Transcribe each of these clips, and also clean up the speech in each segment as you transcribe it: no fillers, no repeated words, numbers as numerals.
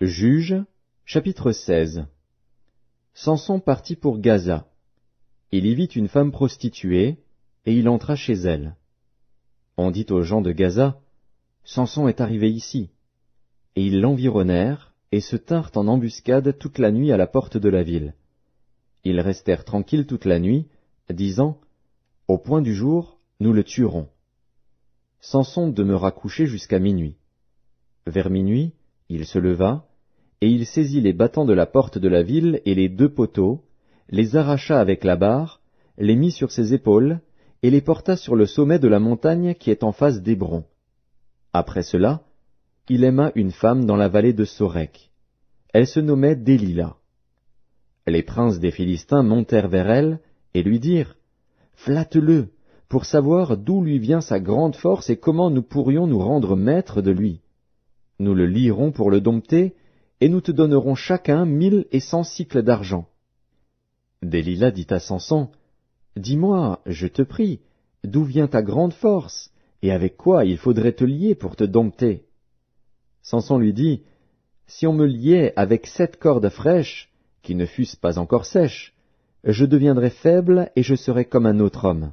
Juges, chapitre 16. Samson partit pour Gaza. Il y vit une femme prostituée, et il entra chez elle. On dit aux gens de Gaza, Samson est arrivé ici. Et ils l'environnèrent, et se tinrent en embuscade toute la nuit à la porte de la ville. Ils restèrent tranquilles toute la nuit, disant, Au point du jour, nous le tuerons. Samson demeura couché jusqu'à minuit. Vers minuit, il se leva, et il saisit les battants de la porte de la ville et les 2 poteaux, les arracha avec la barre, les mit sur ses épaules, et les porta sur le sommet de la montagne qui est en face d'Hébron. Après cela, il aima une femme dans la vallée de Sorek. Elle se nommait Délila. Les princes des Philistins montèrent vers elle, et lui dirent, Flatte-le, pour savoir d'où lui vient sa grande force et comment nous pourrions nous rendre maîtres de lui. Nous le lierons pour le dompter, et nous te donnerons chacun 1100 cycles d'argent. Délila dit à Samson, Dis-moi, je te prie, d'où vient ta grande force, et avec quoi il faudrait te lier pour te dompter? Samson lui dit, Si on me liait avec 7 cordes fraîches, qui ne fussent pas encore sèches, je deviendrais faible et je serais comme un autre homme.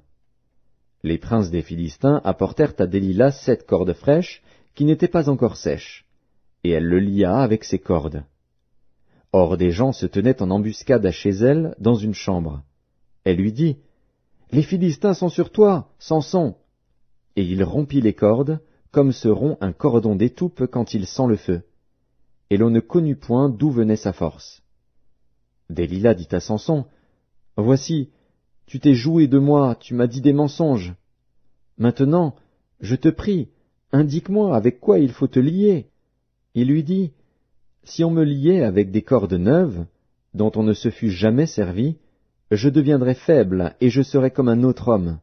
Les princes des Philistins apportèrent à Délila 7 cordes fraîches, qui n'étaient pas encore sèches, et elle le lia avec ses cordes. Or des gens se tenaient en embuscade chez elle, dans une chambre. Elle lui dit, Les Philistins sont sur toi, Samson. Et il rompit les cordes, comme se rompt un cordon d'étoupe quand il sent le feu. Et l'on ne connut point d'où venait sa force. Délila dit à Samson, Voici, tu t'es joué de moi, tu m'as dit des mensonges. Maintenant, je te prie, indique-moi avec quoi il faut te lier. Il lui dit, Si on me liait avec des cordes neuves, dont on ne se fût jamais servi, je deviendrais faible et je serais comme un autre homme.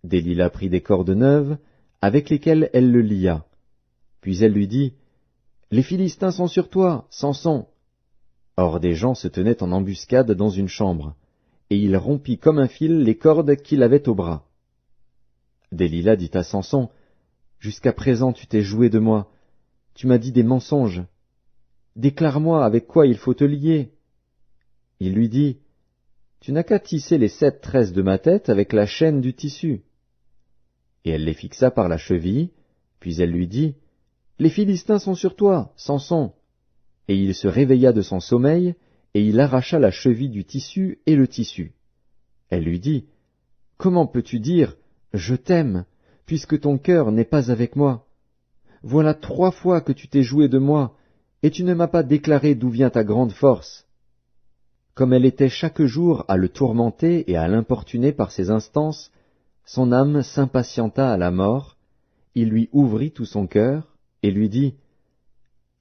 Délila prit des cordes neuves, avec lesquelles elle le lia. Puis elle lui dit, Les Philistins sont sur toi, Samson. Or des gens se tenaient en embuscade dans une chambre, et il rompit comme un fil les cordes qu'il avait au bras. Délila dit à Samson, Jusqu'à présent tu t'es joué de moi, tu m'as dit des mensonges. Déclare-moi avec quoi il faut te lier. Il lui dit, Tu n'as qu'à tisser les 7 tresses de ma tête avec la chaîne du tissu. Et elle les fixa par la cheville, puis elle lui dit, Les Philistins sont sur toi, Samson. Et il se réveilla de son sommeil, et il arracha la cheville du tissu et le tissu. Elle lui dit, Comment peux-tu dire, Je t'aime, puisque ton cœur n'est pas avec moi? Voilà 3 fois que tu t'es joué de moi, et tu ne m'as pas déclaré d'où vient ta grande force. Comme elle était chaque jour à le tourmenter et à l'importuner par ses instances, son âme s'impatienta à la mort, il lui ouvrit tout son cœur, et lui dit,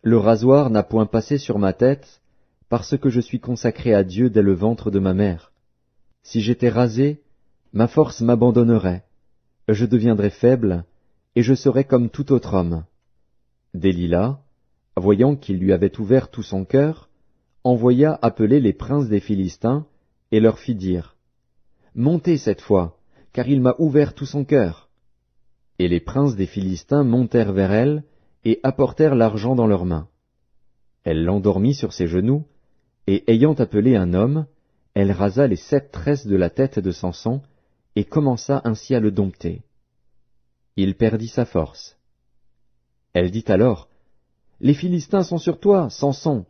Le rasoir n'a point passé sur ma tête, parce que je suis consacré à Dieu dès le ventre de ma mère. Si j'étais rasé, ma force m'abandonnerait, je deviendrais faible, et je serais comme tout autre homme. Délila, voyant qu'il lui avait ouvert tout son cœur, envoya appeler les princes des Philistins, et leur fit dire, Montez cette fois, car il m'a ouvert tout son cœur. Et les princes des Philistins montèrent vers elle, et apportèrent l'argent dans leurs mains. Elle l'endormit sur ses genoux, et ayant appelé un homme, elle rasa les 7 tresses de la tête de Samson, et commença ainsi à le dompter. Il perdit sa force. Elle dit alors, Les Philistins sont sur toi, Samson.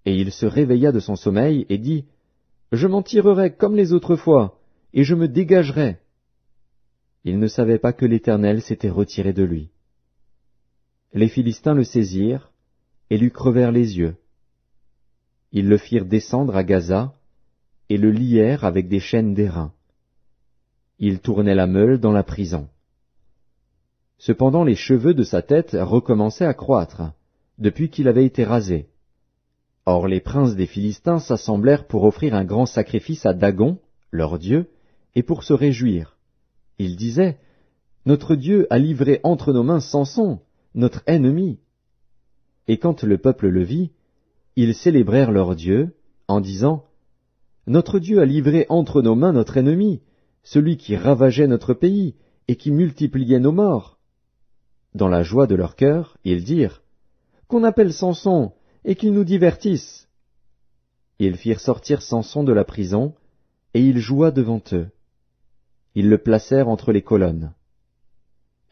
Et il se réveilla de son sommeil et dit, Je m'en tirerai comme les autres fois, et je me dégagerai. Il ne savait pas que l'Éternel s'était retiré de lui. Les Philistins le saisirent, et lui crevèrent les yeux. Ils le firent descendre à Gaza, et le lièrent avec des chaînes d'airain. Il tournait la meule dans la prison. Cependant les cheveux de sa tête recommençaient à croître, depuis qu'il avait été rasé. Or les princes des Philistins s'assemblèrent pour offrir un grand sacrifice à Dagon, leur dieu, et pour se réjouir. Ils disaient, Notre Dieu a livré entre nos mains Samson, notre ennemi. Et quand le peuple le vit, ils célébrèrent leur Dieu, en disant, Notre Dieu a livré entre nos mains notre ennemi, celui qui ravageait notre pays, et qui multipliait nos morts. Dans la joie de leur cœur, ils dirent, qu'on appelle Samson, et qu'il nous divertisse. » Ils firent sortir Samson de la prison, et il joua devant eux. Ils le placèrent entre les colonnes.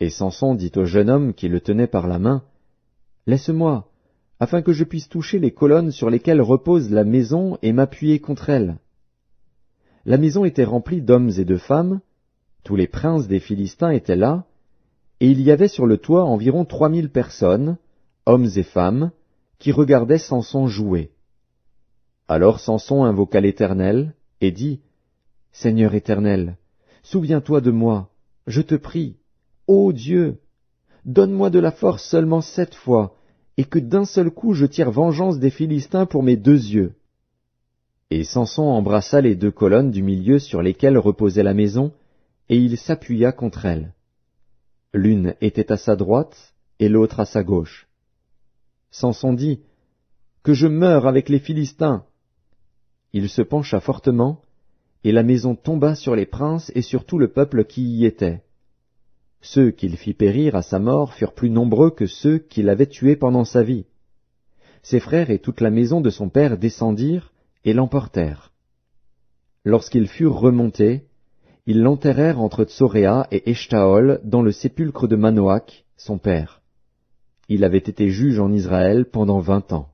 Et Samson dit au jeune homme qui le tenait par la main, « Laisse-moi, afin que je puisse toucher les colonnes sur lesquelles repose la maison et m'appuyer contre elles. » La maison était remplie d'hommes et de femmes, tous les princes des Philistins étaient là, et il y avait sur le toit environ 3000 personnes, hommes et femmes, qui regardaient Samson jouer. Alors Samson invoqua l'Éternel, et dit, « Seigneur Éternel, souviens-toi de moi, je te prie, ô Dieu, donne-moi de la force seulement 7 fois, et que d'un seul coup je tire vengeance des Philistins pour mes 2 yeux. » Et Samson embrassa les 2 colonnes du milieu sur lesquelles reposait la maison, et il s'appuya contre elles. L'une était à sa droite, et l'autre à sa gauche. Samson dit, « Que je meure avec les Philistins !» Il se pencha fortement, et la maison tomba sur les princes et sur tout le peuple qui y était. Ceux qu'il fit périr à sa mort furent plus nombreux que ceux qu'il avait tués pendant sa vie. Ses frères et toute la maison de son père descendirent et l'emportèrent. Lorsqu'ils furent remontés, ils l'enterrèrent entre Tsoréa et Eshtaol dans le sépulcre de Manoach, son père. Il avait été juge en Israël pendant 20 ans.